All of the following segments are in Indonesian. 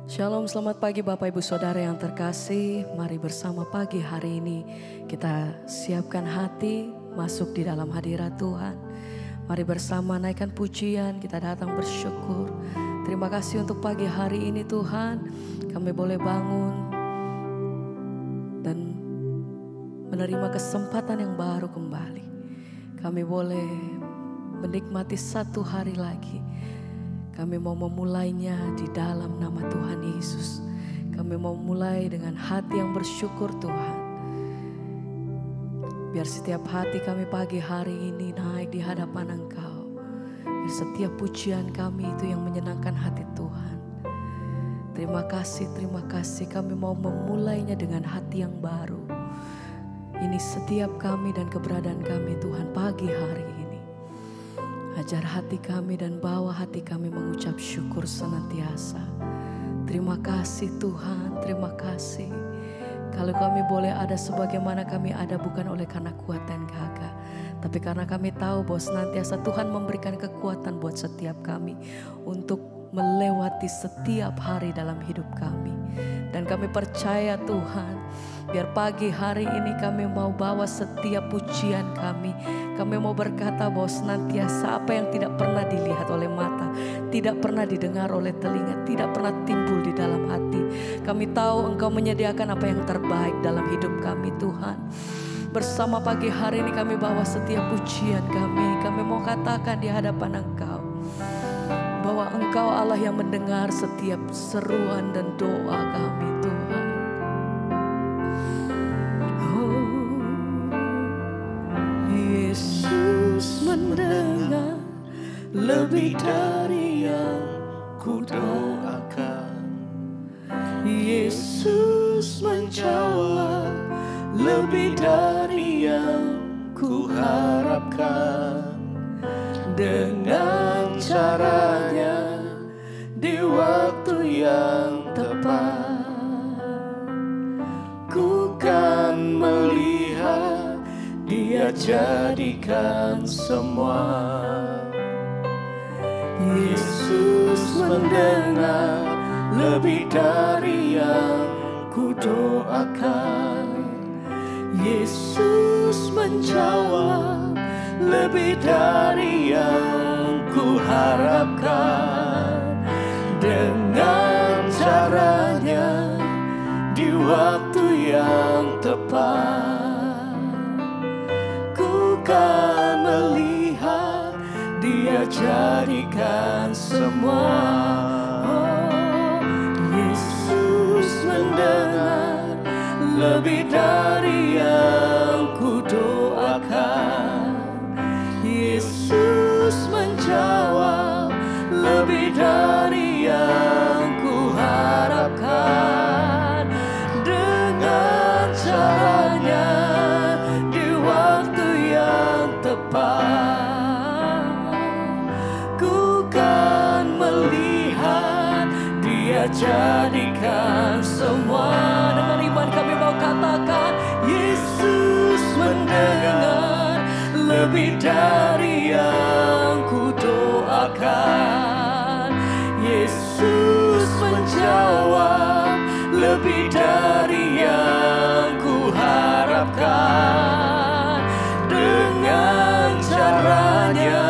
Shalom, selamat pagi Bapak Ibu Saudara yang terkasih. Mari bersama pagi hari ini kita siapkan hati masuk di dalam hadirat Tuhan. Mari bersama naikkan pujian, kita datang bersyukur. Terima kasih untuk pagi hari ini Tuhan. Kami boleh bangun dan menerima kesempatan yang baru kembali. Kami boleh menikmati satu hari lagi. Kami mau memulainya di dalam nama Tuhan Yesus. Kami mau mulai dengan hati yang bersyukur Tuhan. Biar setiap hati kami pagi hari ini naik di hadapan Engkau. Biar setiap pujian kami itu yang menyenangkan hati Tuhan. Terima kasih kami mau memulainya dengan hati yang baru. Ini setiap kami dan keberadaan kami Tuhan pagi hari ini. Ajar hati kami dan bawa hati kami mengucap syukur senantiasa. Terima kasih Tuhan, terima kasih. Kalau kami boleh ada sebagaimana kami ada bukan oleh karena kuat dan gagah. Tapi karena kami tahu bahwa senantiasa Tuhan memberikan kekuatan buat setiap kami. Untuk melewati setiap hari dalam hidup kami. Dan kami percaya Tuhan, biar pagi hari ini kami mau bawa setiap pujian kami. Kami mau berkata bahwa senantiasa apa yang tidak pernah dilihat oleh mata, tidak pernah didengar oleh telinga, tidak pernah timbul di dalam hati. Kami tahu Engkau menyediakan apa yang terbaik dalam hidup kami Tuhan. Bersama pagi hari ini kami bawa setiap pujian kami. Kami mau katakan di hadapan Engkau bahwa Engkau Allah yang mendengar setiap seruan dan doa kami Tuhan. Yesus mendengar lebih dari yang ku doakan. Yesus menjawab lebih dari yang ku harapkan. Dengan caranya di waktu yang tepat, ku kan melihat Dia jadikan semua. Yesus mendengar lebih dari yang ku doakan. Yesus menjawab lebih dari yang ku harapkan. Dengan caranya di waktu yang tepat, ku kan melihat Dia jadikan semua. Yesus mendengar lebih dari yang ku doakan. Yesus menjawab lebih dari yang ku harapkan. Dengan caranya di waktu yang tepat, ku kan melihat Dia jadikan semua. Dengan iman kami mau katakan, Yesus mendengar lebih dari yang ku doakan. Yesus menjawab lebih dari yang ku harapkan. Dengan caranya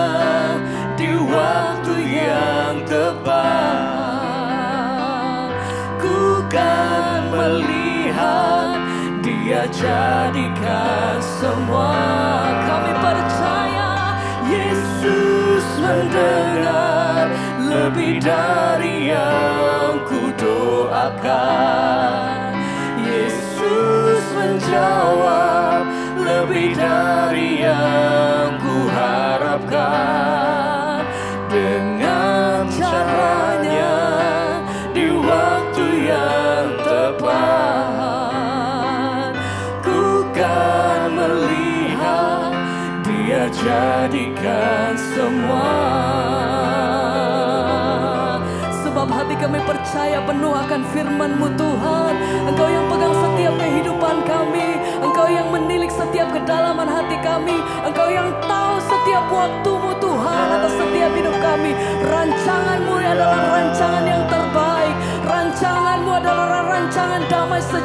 di waktu yang tepat, ku kan melihat Dia jadikan semua. Kami percaya Yesus mendengar lebih dari yang ku doakan. Yesus menjawab lebih dari yang ku harapkan. Dengan caranya di waktu yang tepat, ku kan melihat Dia jadikan semua. Sebab hati kami percaya penuh akan firman-Mu Tuhan. Engkau yang pegang setiap kehidupan kami. Engkau yang menilik setiap kedalaman hati kami. Engkau yang tahu setiap waktu-Mu Tuhan atas setiap hidup kami. Rancangan-Mu adalah rancangan yang terbaik. Rancangan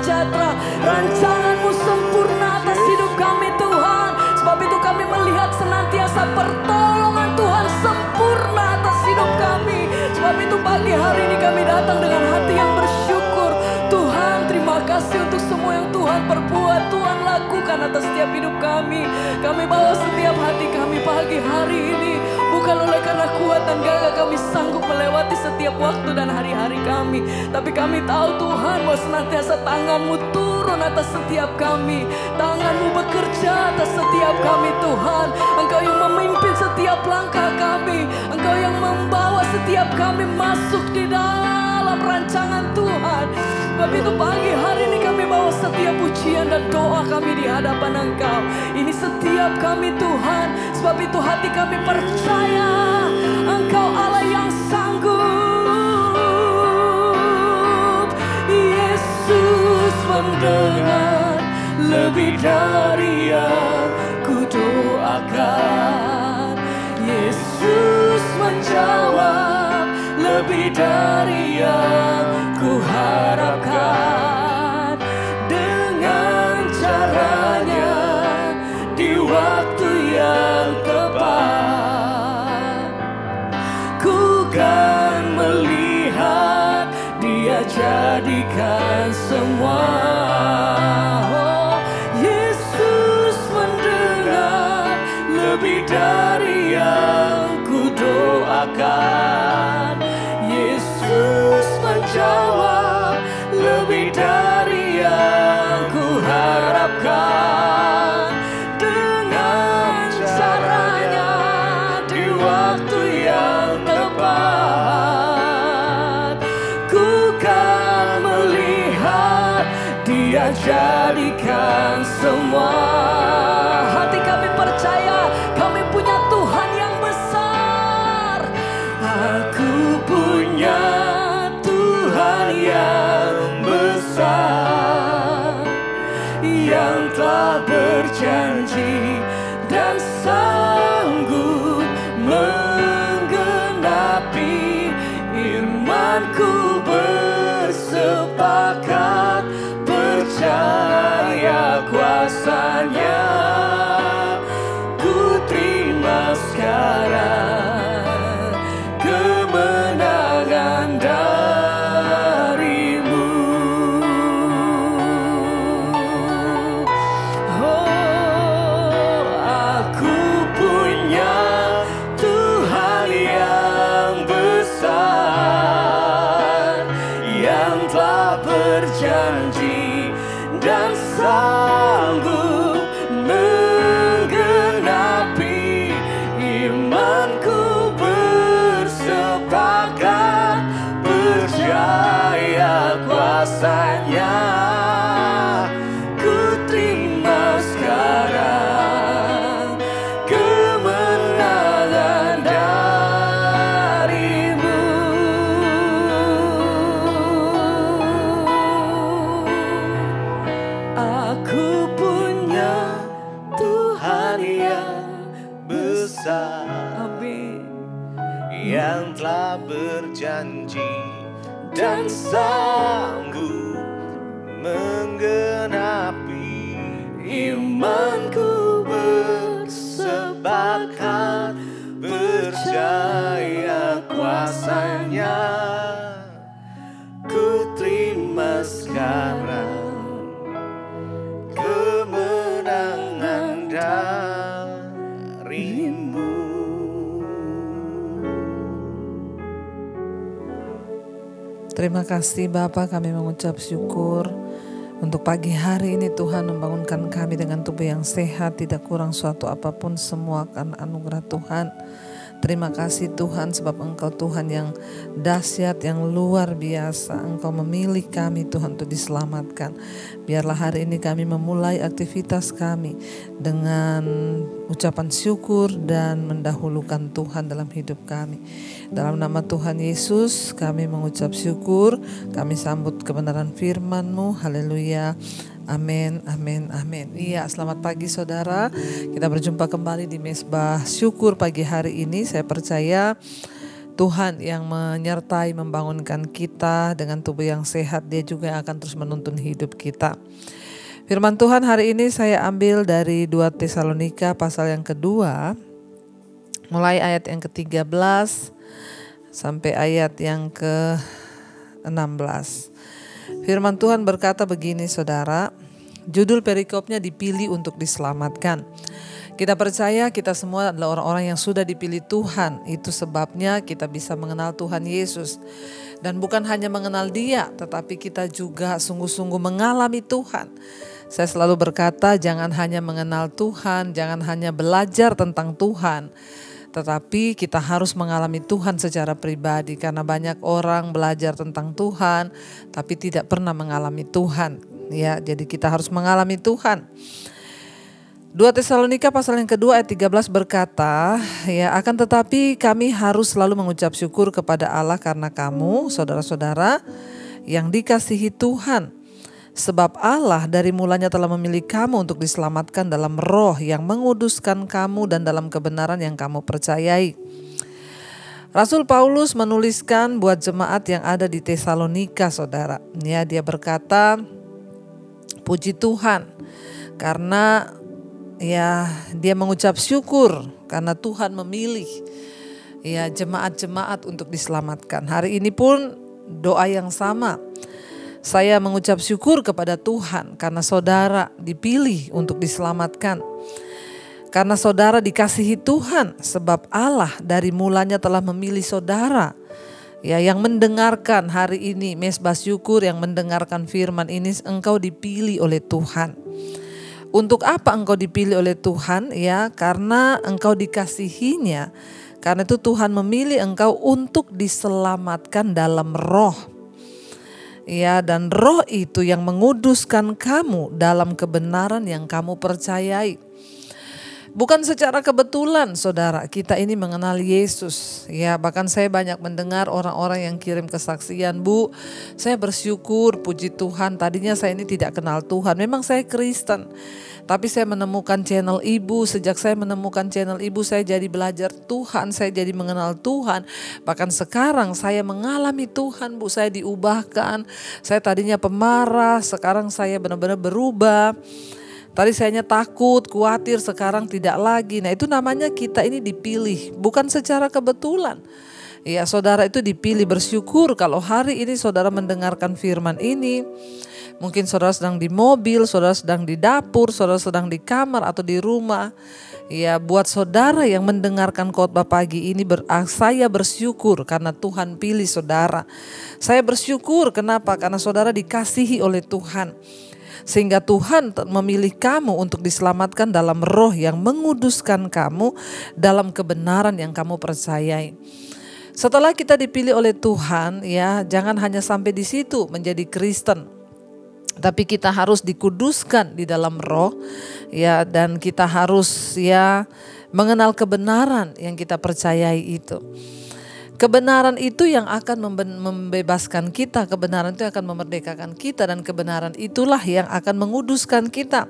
sejahtera. Rancangan-Mu sempurna atas hidup kami Tuhan. Sebab itu kami melihat senantiasa pertolongan Tuhan sempurna atas hidup kami. Sebab itu pagi hari ini kami datang dengan hati yang bersyukur. Tuhan, terima kasih untuk semua yang Tuhan perbuat, Tuhan lakukan atas setiap hidup kami. Kami bawa setiap hati kami pagi hari ini. Bukan oleh karena kuat dan gagah kami sanggup melewati setiap waktu dan hari-hari kami. Tapi kami tahu Tuhan bahwa senantiasa tangan-Mu turun atas setiap kami. Tangan-Mu bekerja atas setiap kami Tuhan. Engkau yang memimpin setiap langkah kami. Engkau yang membawa setiap kami masuk di dalam rancangan Tuhan. Sebab itu pagi hari ini kami bawa setiap pujian dan doa kami di hadapan Engkau. Ini setiap kami Tuhan. Sebab itu hati kami percaya Engkau Allah yang sanggup. Yesus mendengar lebih dari yang ku doakan. Yesus menjawab lebih dari yang ku harapkan. Dengan caranya di waktu yang tepat, ku kan melihat Dia jadikan semua. Oh, Yesus mendengar lebih dari yang ku doakan. Yesus menjawab lebih dari yang ku harapkan. Dengan caranya di waktu yang tepat, ku kan melihat Dia jadikan semua. Hati kami percaya kami punya Tuhan yang besar. Aku punya Tuhan yang besar, yang telah berjanji dan sanggup menggenapi imanku. Bersepakat percaya kuasa-Nya, ku terima sekarang kemenangan dari-Mu. Oh, aku punya Tuhan yang besar, yang telah berjanji dan sanggup menggenapi imanku. Bersepakat percaya kuasa-Nya, ku terima sekarang kemenangan dari-Mu. Aku punya Tuhan yang besar, amin, yang telah berjanji dan sanggup menggenapi imanku. Bersepakat percaya kuasa-Nya, ku terima sekarang kemenangan dari-Mu. Terima kasih Bapa, kami mengucap syukur untuk pagi hari ini. Tuhan membangunkan kami dengan tubuh yang sehat, tidak kurang suatu apapun, semua karena anugerah Tuhan. Terima kasih Tuhan sebab Engkau Tuhan yang dahsyat, yang luar biasa. Engkau memilih kami Tuhan untuk diselamatkan. Biarlah hari ini kami memulai aktivitas kami dengan ucapan syukur dan mendahulukan Tuhan dalam hidup kami. Dalam nama Tuhan Yesus kami mengucap syukur. Kami sambut kebenaran firman-Mu. Haleluya. Amin, amin, amin. Iya, selamat pagi saudara. Kita berjumpa kembali di Mesbah Syukur pagi hari ini. Saya percaya Tuhan yang menyertai membangunkan kita dengan tubuh yang sehat, Dia juga akan terus menuntun hidup kita. Firman Tuhan hari ini saya ambil dari 2 Tesalonika pasal yang kedua, mulai ayat yang ke-13 sampai ayat yang ke-16. Firman Tuhan berkata begini saudara, judul perikopnya dipilih untuk diselamatkan. Kita percaya kita semua adalah orang-orang yang sudah dipilih Tuhan. Itu sebabnya kita bisa mengenal Tuhan Yesus. Dan bukan hanya mengenal Dia, tetapi kita juga sungguh-sungguh mengalami Tuhan. Saya selalu berkata jangan hanya mengenal Tuhan, jangan hanya belajar tentang Tuhan, tetapi kita harus mengalami Tuhan secara pribadi. Karena banyak orang belajar tentang Tuhan tapi tidak pernah mengalami Tuhan. Ya, jadi kita harus mengalami Tuhan. 2 Tesalonika pasal yang kedua ayat 13 berkata, ya akan tetapi kami harus selalu mengucap syukur kepada Allah karena kamu, saudara-saudara, yang dikasihi Tuhan. Sebab Allah dari mulanya telah memilih kamu untuk diselamatkan dalam roh yang menguduskan kamu dan dalam kebenaran yang kamu percayai. Rasul Paulus menuliskan buat jemaat yang ada di Tesalonika, saudara. Ya, dia berkata, puji Tuhan karena ya dia mengucap syukur karena Tuhan memilih ya jemaat-jemaat untuk diselamatkan. Hari ini pun doa yang sama. Saya mengucap syukur kepada Tuhan karena saudara dipilih untuk diselamatkan. Karena saudara dikasihi Tuhan, sebab Allah dari mulanya telah memilih saudara. Ya, yang mendengarkan hari ini Mesbah Syukur, yang mendengarkan firman ini, engkau dipilih oleh Tuhan. Untuk apa engkau dipilih oleh Tuhan? Ya, karena engkau dikasihinya. Karena itu Tuhan memilih engkau untuk diselamatkan dalam roh. Ya, dan roh itu yang menguduskan kamu dalam kebenaran yang kamu percayai. Bukan secara kebetulan saudara kita ini mengenal Yesus. Ya, bahkan saya banyak mendengar orang-orang yang kirim kesaksian, Bu, saya bersyukur, puji Tuhan, tadinya saya ini tidak kenal Tuhan. Memang saya Kristen, tapi saya menemukan channel Ibu. Sejak saya menemukan channel Ibu, saya jadi belajar Tuhan, saya jadi mengenal Tuhan. Bahkan sekarang saya mengalami Tuhan, Bu, saya diubahkan. Saya tadinya pemarah, sekarang saya benar-benar berubah. Tadi saya takut, khawatir, sekarang tidak lagi. Nah, itu namanya kita ini dipilih, bukan secara kebetulan. Ya, saudara itu dipilih. Bersyukur kalau hari ini saudara mendengarkan firman ini. Mungkin saudara sedang di mobil, saudara sedang di dapur, saudara sedang di kamar atau di rumah. Ya, buat saudara yang mendengarkan khotbah pagi ini, saya bersyukur karena Tuhan pilih saudara. Saya bersyukur kenapa? Karena saudara dikasihi oleh Tuhan. Sehingga Tuhan memilih kamu untuk diselamatkan dalam roh yang menguduskan kamu dalam kebenaran yang kamu percayai. Setelah kita dipilih oleh Tuhan, ya jangan hanya sampai di situ menjadi Kristen, tapi kita harus dikuduskan di dalam roh, ya, dan kita harus ya mengenal kebenaran yang kita percayai itu. Kebenaran itu yang akan membebaskan kita, kebenaran itu akan memerdekakan kita, dan kebenaran itulah yang akan menguduskan kita.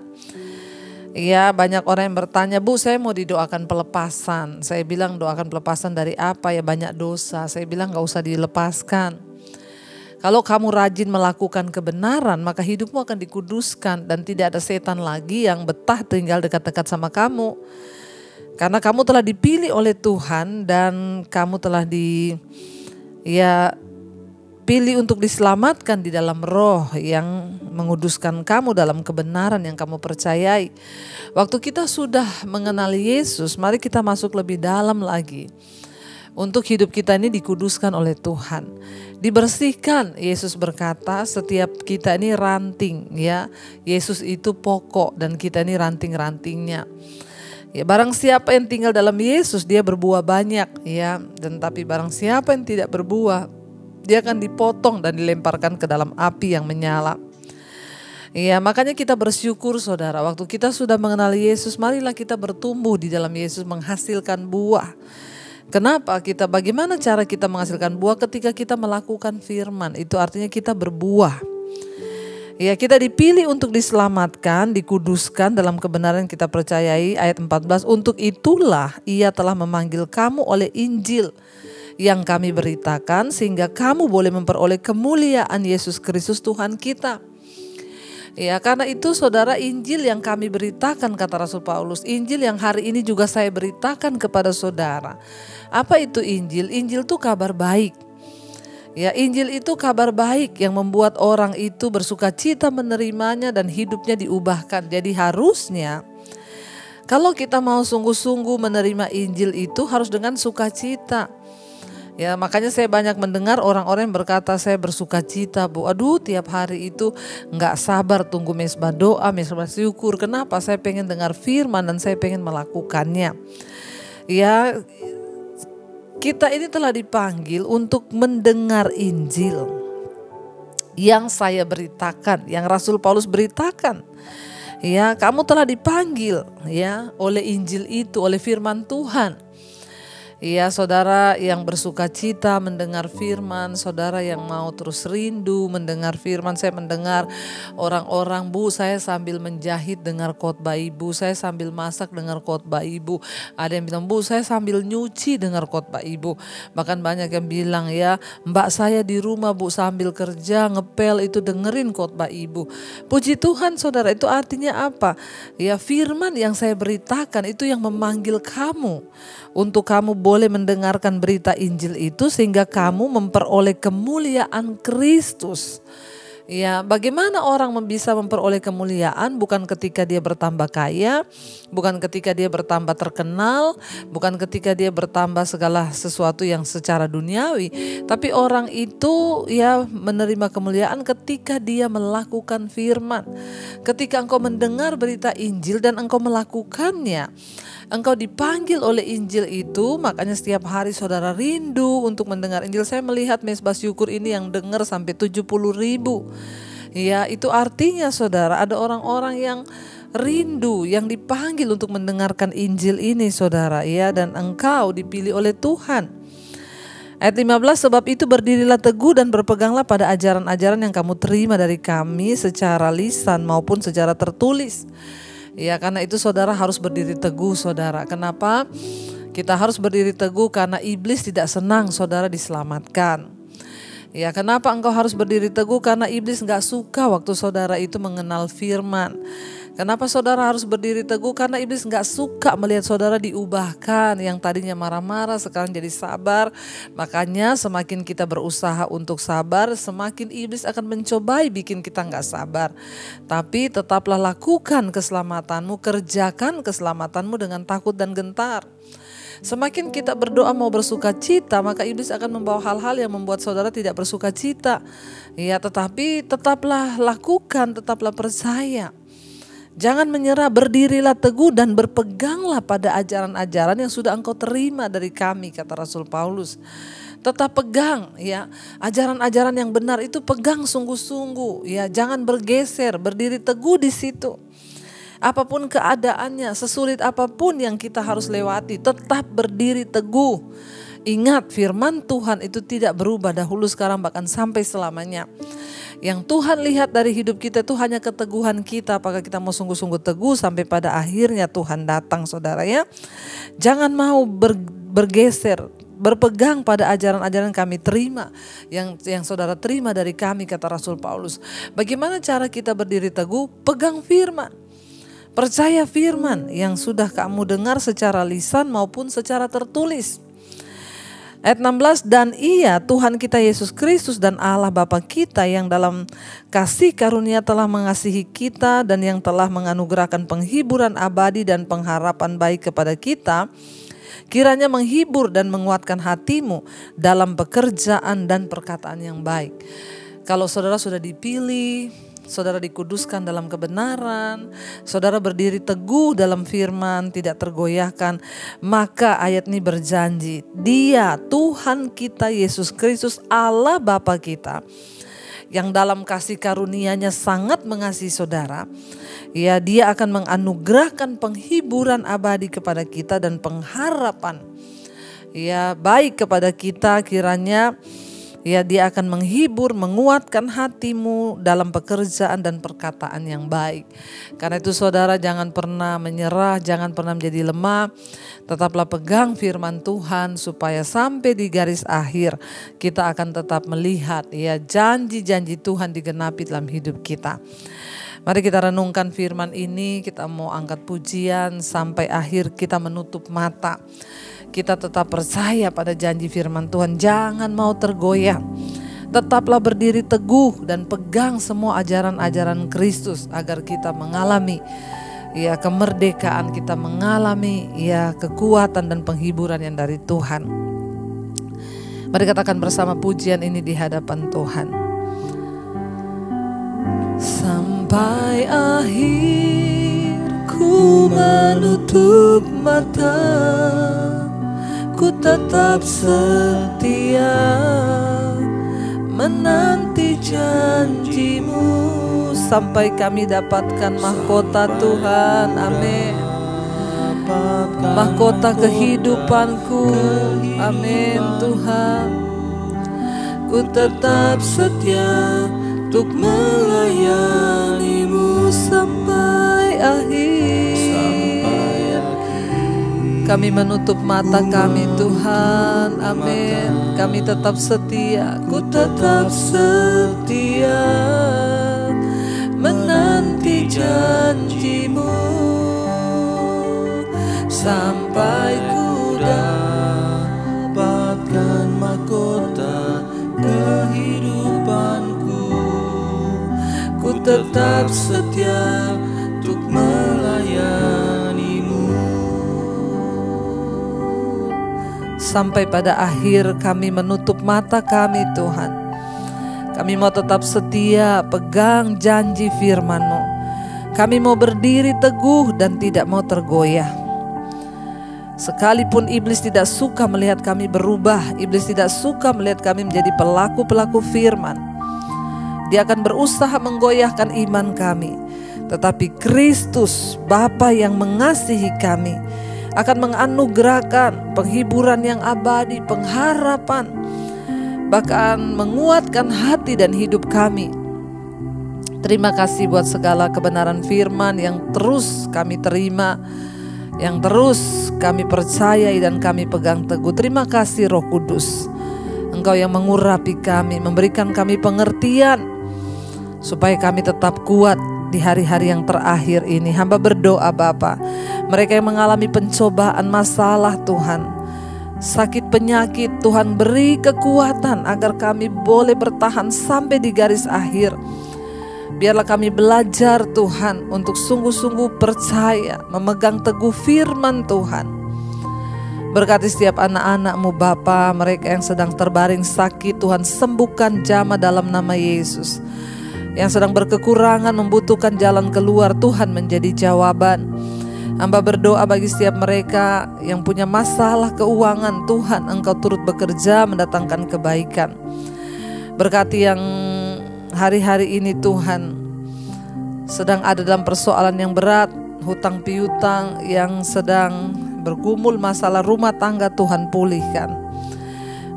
Ya, banyak orang yang bertanya, Bu, saya mau didoakan pelepasan. Saya bilang, doakan pelepasan dari apa? Ya, banyak dosa. Saya bilang gak usah dilepaskan. Kalau kamu rajin melakukan kebenaran, maka hidupmu akan dikuduskan dan tidak ada setan lagi yang betah tinggal dekat-dekat sama kamu. Karena kamu telah dipilih oleh Tuhan dan kamu telah pilih untuk diselamatkan di dalam roh yang menguduskan kamu dalam kebenaran yang kamu percayai. Waktu kita sudah mengenal Yesus, mari kita masuk lebih dalam lagi. Untuk hidup kita ini dikuduskan oleh Tuhan, dibersihkan. Yesus berkata setiap kita ini ranting, ya. Yesus itu pokok dan kita ini ranting-rantingnya. Ya, barang siapa yang tinggal dalam Yesus, dia berbuah banyak, ya. Dan tapi barang siapa yang tidak berbuah, dia akan dipotong dan dilemparkan ke dalam api yang menyala. Ya, makanya kita bersyukur saudara, waktu kita sudah mengenal Yesus, marilah kita bertumbuh di dalam Yesus, menghasilkan buah. Kenapa? Bagaimana cara kita menghasilkan buah? Ketika kita melakukan firman, itu artinya kita berbuah. Ya, kita dipilih untuk diselamatkan, dikuduskan dalam kebenaran kita percayai. Ayat 14, untuk itulah Ia telah memanggil kamu oleh Injil yang kami beritakan sehingga kamu boleh memperoleh kemuliaan Yesus Kristus Tuhan kita. Ya, karena itu saudara, Injil yang kami beritakan, kata Rasul Paulus, Injil yang hari ini juga saya beritakan kepada saudara. Apa itu Injil? Injil itu kabar baik. Ya, Injil itu kabar baik yang membuat orang itu bersukacita menerimanya dan hidupnya diubahkan. Jadi harusnya kalau kita mau sungguh-sungguh menerima Injil itu harus dengan sukacita. Ya, makanya saya banyak mendengar orang-orang yang berkata, saya bersukacita Bu. Aduh, tiap hari itu gak sabar tunggu mesbah doa, mesbah syukur. Kenapa? Saya pengen dengar firman dan saya pengen melakukannya. Ya, kita ini telah dipanggil untuk mendengar Injil yang saya beritakan, yang Rasul Paulus beritakan. Ya, kamu telah dipanggil ya oleh Injil itu, oleh firman Tuhan. Ya, saudara yang bersukacita mendengar firman, saudara yang mau terus rindu mendengar firman. Saya mendengar orang-orang, Bu, saya sambil menjahit dengar khotbah Ibu, saya sambil masak dengar khotbah Ibu. Ada yang bilang, Bu, saya sambil nyuci dengar khotbah Ibu. Bahkan banyak yang bilang, ya, Mbak saya di rumah Bu sambil kerja ngepel itu dengerin khotbah Ibu. Puji Tuhan saudara, itu artinya apa? Ya, firman yang saya beritakan itu yang memanggil kamu untuk kamu boleh mendengarkan berita Injil itu sehingga kamu memperoleh kemuliaan Kristus. Ya, bagaimana orang bisa memperoleh kemuliaan? Bukan ketika dia bertambah kaya, bukan ketika dia bertambah terkenal, bukan ketika dia bertambah segala sesuatu yang secara duniawi, tapi orang itu ya menerima kemuliaan ketika dia melakukan firman. Ketika engkau mendengar berita Injil dan engkau melakukannya, engkau dipanggil oleh Injil itu. Makanya setiap hari saudara rindu untuk mendengar Injil. Saya melihat mesbah syukur ini yang dengar sampai 70.000. Ya, itu artinya saudara ada orang-orang yang rindu, yang dipanggil untuk mendengarkan Injil ini saudara. Ya, dan engkau dipilih oleh Tuhan. Ayat 15, sebab itu berdirilah teguh dan berpeganglah pada ajaran-ajaran yang kamu terima dari kami secara lisan maupun secara tertulis. Ya, karena itu saudara harus berdiri teguh saudara. Kenapa? Kita harus berdiri teguh karena iblis tidak senang saudara diselamatkan. Ya, kenapa engkau harus berdiri teguh? Karena iblis gak suka waktu saudara itu mengenal firman. Kenapa saudara harus berdiri teguh? Karena iblis gak suka melihat saudara diubahkan. Yang tadinya marah-marah sekarang jadi sabar. Makanya semakin kita berusaha untuk sabar, semakin iblis akan mencobai bikin kita gak sabar. Tapi tetaplah lakukan keselamatanmu, kerjakan keselamatanmu dengan takut dan gentar. Semakin kita berdoa mau bersukacita, maka iblis akan membawa hal-hal yang membuat saudara tidak bersukacita. Ya, tetapi tetaplah lakukan, tetaplah percaya. Jangan menyerah, berdirilah teguh dan berpeganglah pada ajaran-ajaran yang sudah engkau terima dari kami, kata Rasul Paulus. Tetap pegang ya, ajaran-ajaran yang benar itu pegang sungguh-sungguh ya, jangan bergeser, berdiri teguh di situ. Apapun keadaannya, sesulit apapun yang kita harus lewati, tetap berdiri teguh. Ingat, firman Tuhan itu tidak berubah dahulu, sekarang, bahkan sampai selamanya. Yang Tuhan lihat dari hidup kita itu hanya keteguhan kita. Apakah kita mau sungguh-sungguh teguh sampai pada akhirnya Tuhan datang saudara ya. Jangan mau bergeser, berpegang pada ajaran-ajaran kami terima, yang saudara terima dari kami, kata Rasul Paulus. Bagaimana cara kita berdiri teguh? Pegang firman. Percaya firman yang sudah kamu dengar secara lisan maupun secara tertulis. Ayat 16, dan Ia Tuhan kita Yesus Kristus dan Allah Bapa kita yang dalam kasih karunia telah mengasihi kita dan yang telah menganugerahkan penghiburan abadi dan pengharapan baik kepada kita, kiranya menghibur dan menguatkan hatimu dalam pekerjaan dan perkataan yang baik. Kalau saudara sudah dipilih, saudara dikuduskan dalam kebenaran, saudara berdiri teguh dalam firman, tidak tergoyahkan, maka ayat ini berjanji, Dia Tuhan kita Yesus Kristus Allah Bapa kita yang dalam kasih karunia-Nya sangat mengasihi saudara, ya, Dia akan menganugerahkan penghiburan abadi kepada kita dan pengharapan ya baik kepada kita, kiranya Ya, dia akan menghibur, menguatkan hatimu dalam pekerjaan dan perkataan yang baik. Karena itu saudara, jangan pernah menyerah, jangan pernah menjadi lemah. Tetaplah pegang firman Tuhan supaya sampai di garis akhir kita akan tetap melihat ya janji-janji Tuhan digenapi dalam hidup kita. Mari kita renungkan firman ini, kita mau angkat pujian sampai akhir kita menutup mata. Kita tetap percaya pada janji firman Tuhan, jangan mau tergoyah. Tetaplah berdiri teguh dan pegang semua ajaran-ajaran Kristus agar kita mengalami ya kemerdekaan, kita mengalami ya kekuatan dan penghiburan yang dari Tuhan. Mari katakan bersama pujian ini di hadapan Tuhan. Sampai akhir ku menutup mata, ku tetap setia menanti janjimu sampai kami dapatkan mahkota Tuhan. Amin. Mahkota kehidupanku. Amin Tuhan. Ku tetap setia untuk melayanimu sampai akhir. Kami menutup mata kami Tuhan, amin. Kami tetap setia, ku tetap setia menanti janjimu sampai ku dapatkan mahkota kehidupanku. Ku tetap setia untuk melayanimu. Sampai pada akhir kami menutup mata kami Tuhan. Kami mau tetap setia pegang janji firman-Mu. Kami mau berdiri teguh dan tidak mau tergoyah. Sekalipun iblis tidak suka melihat kami berubah, iblis tidak suka melihat kami menjadi pelaku-pelaku firman. Dia akan berusaha menggoyahkan iman kami. Tetapi Kristus, Bapa yang mengasihi kami, akan menganugerahkan penghiburan yang abadi, pengharapan, bahkan menguatkan hati dan hidup kami. Terima kasih buat segala kebenaran firman yang terus kami terima, yang terus kami percayai dan kami pegang teguh. Terima kasih Roh Kudus, Engkau yang mengurapi kami, memberikan kami pengertian supaya kami tetap kuat di hari-hari yang terakhir ini. Hamba berdoa Bapa, mereka yang mengalami pencobaan, masalah Tuhan, sakit penyakit, Tuhan beri kekuatan agar kami boleh bertahan sampai di garis akhir. Biarlah kami belajar Tuhan untuk sungguh-sungguh percaya, memegang teguh firman Tuhan. Berkati setiap anak-anak-Mu Bapa, mereka yang sedang terbaring sakit, Tuhan sembuhkan jamah dalam nama Yesus. Yang sedang berkekurangan, membutuhkan jalan keluar, Tuhan menjadi jawaban. Hamba berdoa bagi setiap mereka yang punya masalah keuangan, Tuhan Engkau turut bekerja mendatangkan kebaikan. Berkati yang hari-hari ini Tuhan sedang ada dalam persoalan yang berat, hutang piutang, yang sedang bergumul masalah rumah tangga, Tuhan pulihkan.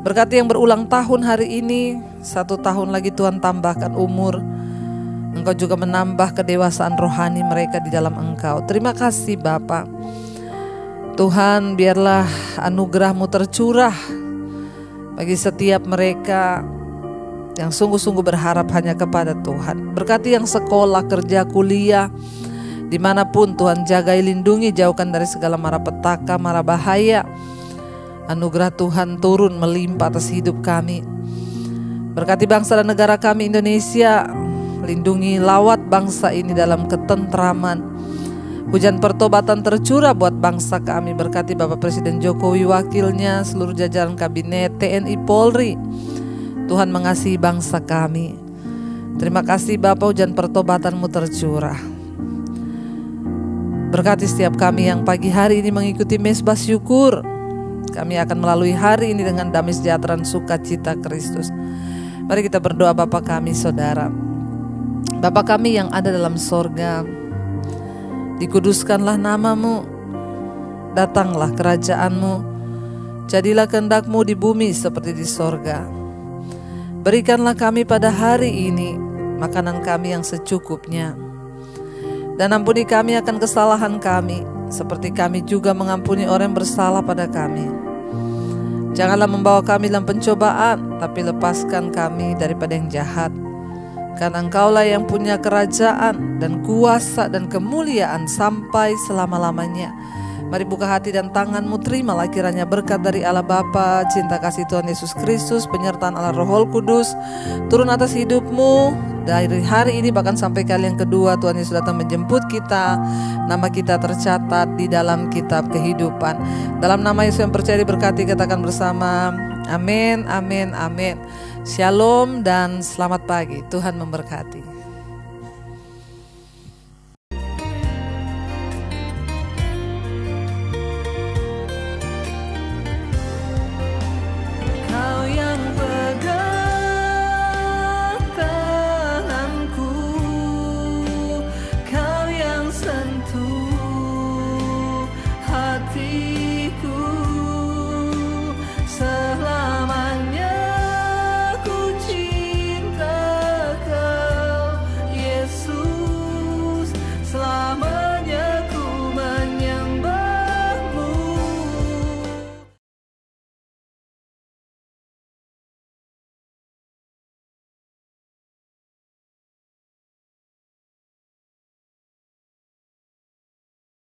Berkati yang berulang tahun hari ini, 1 tahun lagi Tuhan tambahkan umur. Engkau juga menambah kedewasaan rohani mereka di dalam Engkau. Terima kasih Bapa. Tuhan, biarlah anugerah-Mu tercurah bagi setiap mereka yang sungguh-sungguh berharap hanya kepada Tuhan. Berkati yang sekolah, kerja, kuliah, dimanapun Tuhan, jagai, lindungi, jauhkan dari segala mara petaka, mara bahaya. Anugerah Tuhan turun melimpah atas hidup kami. Berkati bangsa dan negara kami Indonesia, lindungi, lawat bangsa ini dalam ketentraman. Hujan pertobatan tercurah buat bangsa kami. Berkati Bapak Presiden Jokowi, wakilnya, seluruh jajaran kabinet, TNI, Polri. Tuhan mengasihi bangsa kami. Terima kasih Bapak, hujan pertobatan-Mu tercurah. Berkati setiap kami yang pagi hari ini mengikuti mezbah syukur. Kami akan melalui hari ini dengan damai sejahtera dan sukacita Kristus. Mari kita berdoa. Bapa kami, Saudara, Bapa kami yang ada dalam sorga, dikuduskanlah nama-Mu, datanglah kerajaan-Mu, jadilah kehendak-Mu di bumi seperti di sorga. Berikanlah kami pada hari ini makanan kami yang secukupnya. Dan ampuni kami akan kesalahan kami, seperti kami juga mengampuni orang yang bersalah pada kami. Janganlah membawa kami dalam pencobaan, tapi lepaskan kami daripada yang jahat. Karena Engkaulah yang punya kerajaan dan kuasa dan kemuliaan sampai selama-lamanya. Mari buka hati dan tanganmu, terimalah kiranya berkat dari Allah Bapa, cinta kasih Tuhan Yesus Kristus, penyertaan Allah Roh Kudus turun atas hidupmu dari hari ini bahkan sampai kali yang kedua Tuhan Yesus datang menjemput kita. Nama kita tercatat di dalam kitab kehidupan. Dalam nama Yesus yang percaya diberkati, katakan bersama, amin, amin, amin. Shalom dan selamat pagi. Tuhan memberkati.